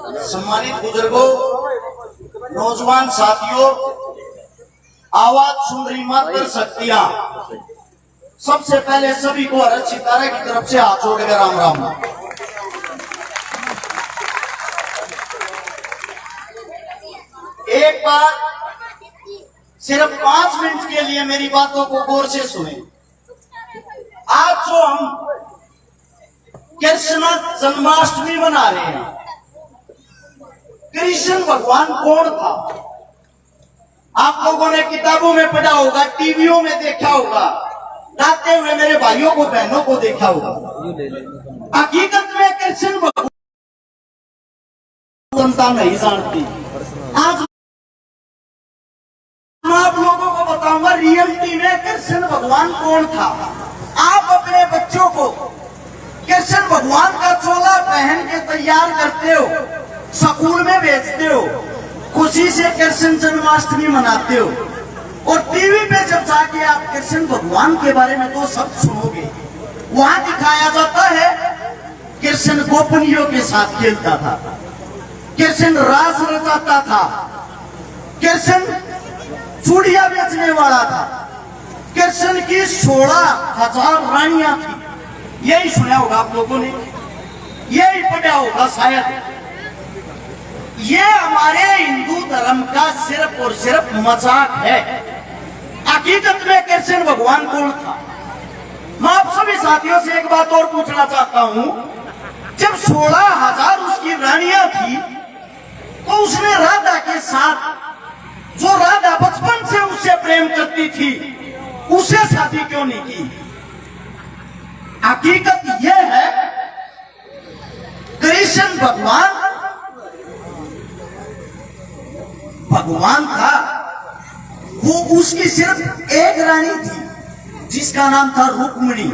सम्मानित बुजुर्गों, नौजवान साथियों, आवाज सुन रही मात्र शक्तियां, सबसे पहले सभी को हरत सितारा की तरफ से हाथ जोड़ के राम राम। एक बार सिर्फ 5 मिनट के लिए मेरी बातों को गौर से सुने। आज जो हम कृष्ण जन्माष्टमी मना रहे हैं, कृष्ण भगवान कौन था? आप लोगों ने किताबों में पढ़ा होगा, टीवियों में देखा होगा, गाते हुए मेरे भाइयों को बहनों को देखा होगा। हकीकत में कृष्ण भगवान जनता नहीं जानती। आज मैं आप लोगों को बताऊंगा रियलिटी में कृष्ण भगवान कौन था। आप अपने बच्चों को कृष्ण भगवान का चोला पहन के तैयार करते हो, स्कूल में भेजते हो, खुशी से कृष्ण जन्माष्टमी मनाते हो, और टीवी पे जब जाके आप कृष्ण भगवान के बारे में दो शब्द सुनोगे, वहां दिखाया जाता है कृष्ण गोपनियों के साथ खेलता था, कृष्ण रास रचाता था, कृष्ण चूड़िया बेचने वाला था, कृष्ण की 16,000 रानियां थी। यही सुना होगा आप लोगों ने, यही पढ़ा होगा शायद। ये हमारे हिंदू धर्म का सिर्फ और सिर्फ मजाक है। हकीकत में कृष्ण भगवान कौन था? मैं आप सभी साथियों से एक बात और पूछना चाहता हूं। जब 16,000 उसकी रानियां थी, तो उसने राधा के साथ, जो राधा बचपन से उससे प्रेम करती थी, उसे शादी क्यों नहीं की? हकीकत यह है, कृष्ण भगवान था। वो उसकी सिर्फ एक रानी थी, जिसका नाम था रुक्मिणी,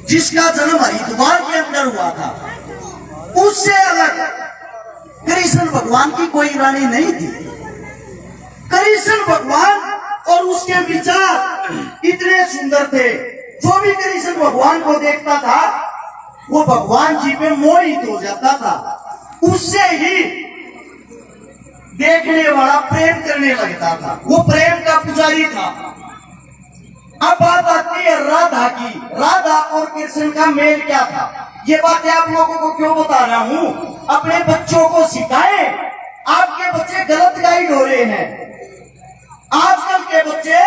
जिसका जन्म हरिद्वार के अंदर हुआ था। उससे अलग कृष्ण भगवान की कोई रानी नहीं थी। कृष्ण भगवान और उसके विचार इतने सुंदर थे, जो भी कृष्ण भगवान को देखता था वो भगवान जी पे मोहित हो जाता था। उससे ही देखने वाला प्रेम करने लगता था, वो प्रेम का पुजारी था। अब बात आती है राधा की। राधा और कृष्ण का मेल क्या था? ये बातें आप लोगों को क्यों बता रहा हूं? अपने बच्चों को सिखाएं। आपके बच्चे गलत गाइड हो रहे हैं। आजकल के बच्चे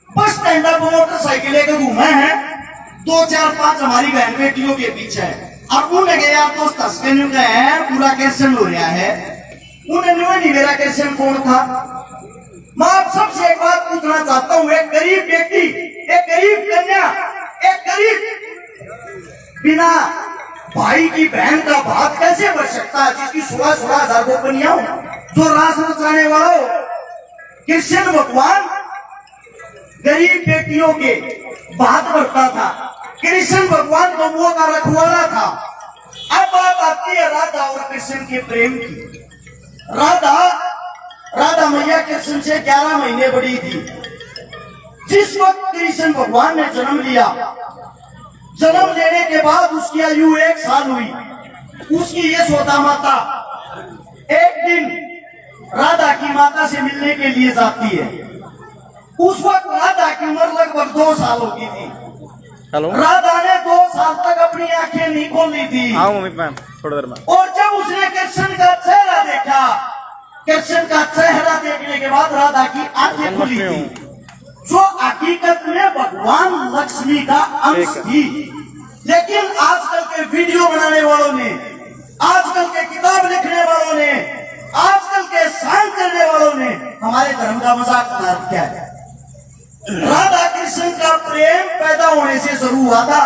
बस स्टैंड पर मोटरसाइकिल लेकर घूमे हैं, 2 4 5 हमारी बहन बेटियों के पीछे है। अब उन्हें गया दोस्त हंस के गए हैं, पूरा कृष्ण हो रहा है। उन्हें नहीं मेरा कृष्ण कौन था? मैं आप सबसे एक बात पूछना चाहता हूं। एक गरीब व्यक्ति, एक गरीब कन्या, एक गरीब बिना भाई की बहन का भात कैसे बढ़ सकता है, जिसकी 16,000 गोपनियां हो, जो रास रचाने वाला हो? कृष्ण भगवान गरीब व्यक्तियों के भात भरता था। कृष्ण भगवान गौओं का रखवाला था। अब बात आती है राधा और कृष्ण के प्रेम की। राधा मैया कृष्ण से 11 महीने बड़ी थी। जिस वक्त कृष्ण भगवान ने जन्म लिया, जन्म लेने के बाद उसकी आयु 1 साल हुई। उसकी यशोदा माता एक दिन राधा की माता से मिलने के लिए जाती है। उस वक्त राधा की उम्र लगभग 2 साल की थी। राधा ने 2 साल तक अपनी आंखें नहीं खोली थी। थोड़ी देर में। और जब उसने कृष्ण का चेहरा देखा, कृष्ण का चेहरा देखने के बाद राधा की आंखें खुली थी, जो हकीकत में भगवान लक्ष्मी का अंश थी। लेकिन आजकल के वीडियो बनाने वालों ने, आजकल के किताब लिखने वालों ने, आजकल के साइन करने वालों ने हमारे धर्म का मजाक बना दिया है। राधा कृष्ण का प्रेम पैदा होने से शुरू हुआ था,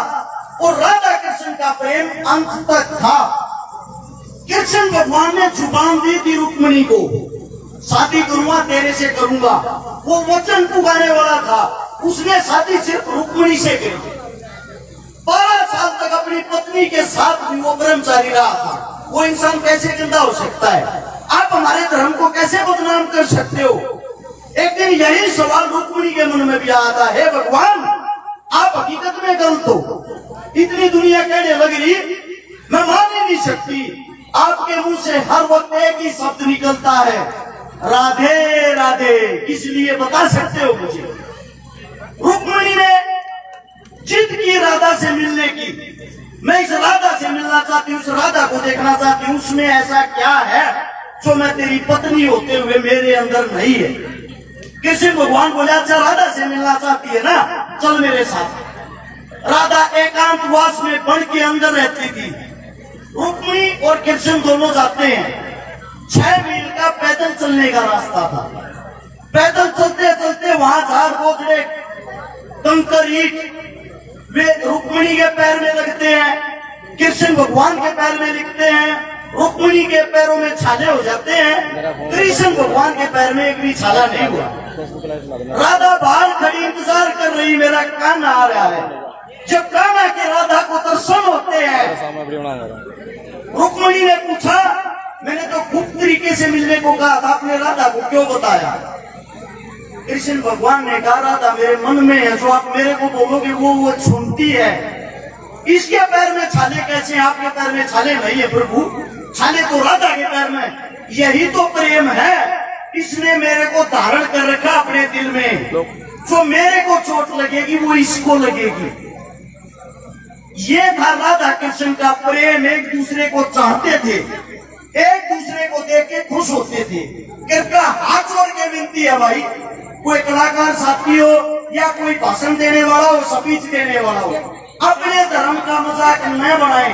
और राधा कृष्ण का प्रेम अंत तक था। कृष्ण भगवान ने जुबान दी थी रुक्मिणी को, शादी करूंगा तेरे से करूंगा। वो वचन पुकारे वाला था। उसने शादी सिर्फ रुक्मिणी से करी। 12 साल तक अपनी पत्नी के साथ भी वो ब्रह्मचारी रहा था। वो इंसान कैसे जिंदा हो सकता है? आप हमारे धर्म को कैसे बदनाम कर सकते हो? एक दिन यही सवाल रुक्मिणी के मन में भी आता है, भगवान आप हकीकत में गलत हो। इतनी दुनिया कहने लग रही, मैं मान ही नहीं सकती। आपके मुंह से हर वक्त एक ही शब्द निकलता है, राधे राधे। किस लिए बता सकते हो मुझे? रुक्मिणी ने जिद की राधा से मिलने की। मैं इस राधा से मिलना चाहती हूँ, उस राधा को देखना चाहती हूँ। उसमें ऐसा क्या है जो मैं तेरी पत्नी होते हुए मेरे अंदर नहीं है? कृष्ण भगवान बोले, अच्छा राधा से मिलना चाहती है ना, चल मेरे साथ। राधा एकांतवास में वन के अंदर रहती थी। रुक्मिणी और कृष्ण दोनों जाते हैं। 6 मील का पैदल चलने का रास्ता था। पैदल चलते चलते वहां झाड़ बोझड़े कंकर ईंट वे रुक्मिणी के पैर में लगते हैं, कृष्ण भगवान के पैर में लगते हैं। रुक्मिणी के पैरों में छाले हो जाते हैं, कृष्ण भगवान के पैर में एक भी छाला नहीं हुआ। राधा बाहर खड़ी इंतजार कर रही, मेरा कान्हा आ रहा है। जब कान्हा के राधा को दर्शन होते हैं, रुक्मिणी ने पूछा, मैंने तो गुप्त तरीके से मिलने को कहा था, आपने राधा को क्यों बताया? कृष्ण भगवान ने कहा, राधा मेरे मन में है, जो आप मेरे को बोलोगे वो सुनती है। इसके पैर में छाले कैसे? आपके पैर में छाले नहीं है प्रभु, छाले तो राधा के पैर में। यही तो प्रेम है, इसने मेरे को धारण कर रखा अपने दिल में। जो मेरे को चोट लगेगी वो इसको लगेगी। ये था राधा कृष्ण का प्रेम। एक दूसरे को चाहते थे, एक दूसरे को देख के खुश होते थे। कृपया हाथ जोड़ के विनती है भाई, कोई कलाकार साथी हो या कोई भाषण देने वाला हो, स्पीच देने वाला हो, अपने धर्म का मजाक न बनाए।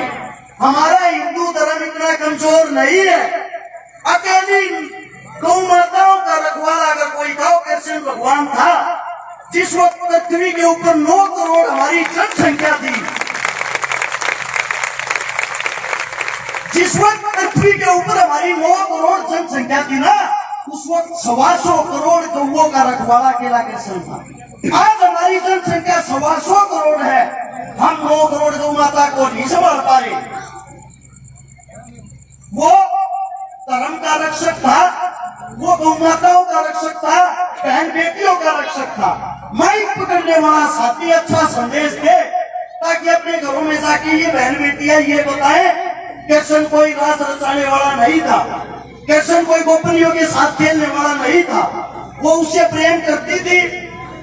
हमारा हिंदू धर्म इतना कमजोर नहीं है। अकेली गौ माताओं का रखवाला अगर कोई था, कृष्ण भगवान था। जिस वक्त पृथ्वी के ऊपर 9 करोड़ हमारी जनसंख्या थी, जिस वक्त पृथ्वी के ऊपर हमारी 9 करोड़ जनसंख्या थी ना, उस वक्त 125 करोड़ गौओं का रखवाला अकेला कृष्ण था। आज हमारी जनसंख्या 125 करोड़ है, हम 9 करोड़ गौ माता को नहीं संभाल पा रहे। वो धर्म का रक्षक था, वो गौ माताओं का रक्षक था, बहन बेटियों का रक्षक था। माइक पकड़ने वाला साथी अच्छा संदेश दे, ताकि अपने घरों में जाके ये बहन बेटियां ये बताएं, कृष्ण कोई रास रचाने वाला नहीं था, कृष्ण कोई गोपनियों के साथ खेलने वाला नहीं था। वो उससे प्रेम करती थी,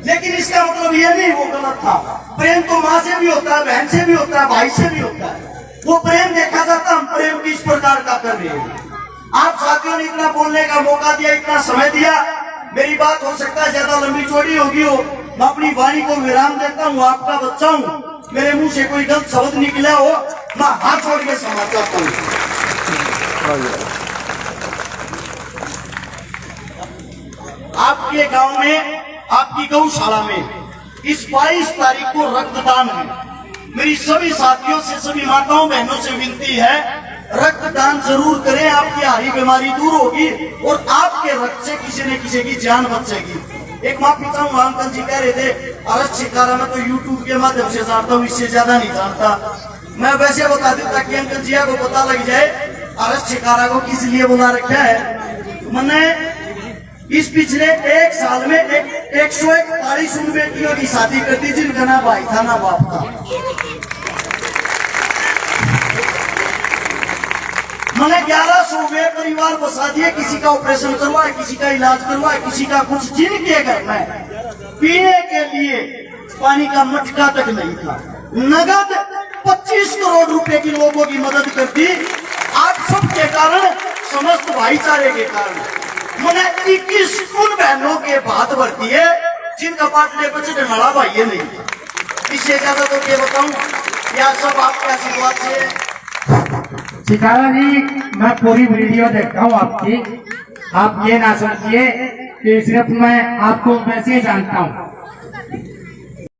लेकिन इसका मतलब ये नहीं वो गलत था। प्रेम तो माँ से भी होता है, बहन से भी होता है, भाई से भी होता है। वो प्रेम देखा जाता, हम प्रेम किस प्रकार का कर रहे हैं। आप साथियों ने इतना बोलने का मौका दिया, इतना समय दिया। मेरी बात हो सकता है ज्यादा लंबी चौड़ी होगी हो, मैं अपनी वाणी को विराम देता हूँ। आपका बच्चा हूँ, मेरे मुंह से कोई गलत शब्द निकला हो, मैं हाथ छोड़ के क्षमा चाहता हूँ। आपके गांव में, आपकी गौशाला में इस 22 तारीख को रक्तदान है। मेरी सभी साथियों से, सभी माताओं बहनों से विनती है, रक्तदान जरूर करें। आपकी हारी बीमारी दूर होगी और आपके रक्त से किसी न किसी की जान बचेगी। एक माफी चाहूंगा, अंकल जी कह रहे थे अरज शिकारा में तो यूट्यूब के माध्यम से जानता हूँ, इससे ज्यादा नहीं जानता। मैं वैसे बता दूं ताकि अंकल जी को पता लग जाए अरज शिकारा को किस लिए बुला रखा है। मैंने इस पिछले 1 साल में 141 उन बेटियों की शादी कर दी जिनका ना भाई था ना बाप था। मैंने 1100 परिवार बसा दिए, किसी का ऑपरेशन करवाया, किसी का इलाज करवाया, किसी का कुछ। जिनके घर में पीने के लिए पानी का मटका तक नहीं था, नगद 25 करोड़ रुपए की लोगों की मदद कर दी। आप सबके कारण, समस्त भाईचारे के कारण मैंने 21 उन बहनों के बात भरती है जिनका पाटने पर ढला भाई नहीं। इससे ज्यादा तो क्या बताऊं, या सब आपके आशीर्वाद से। शिकारा जी, मैं पूरी वीडियो देखता हूँ आपकी। आप ये ना समझिए कि सिर्फ मैं आपको वैसे ही जानता हूँ।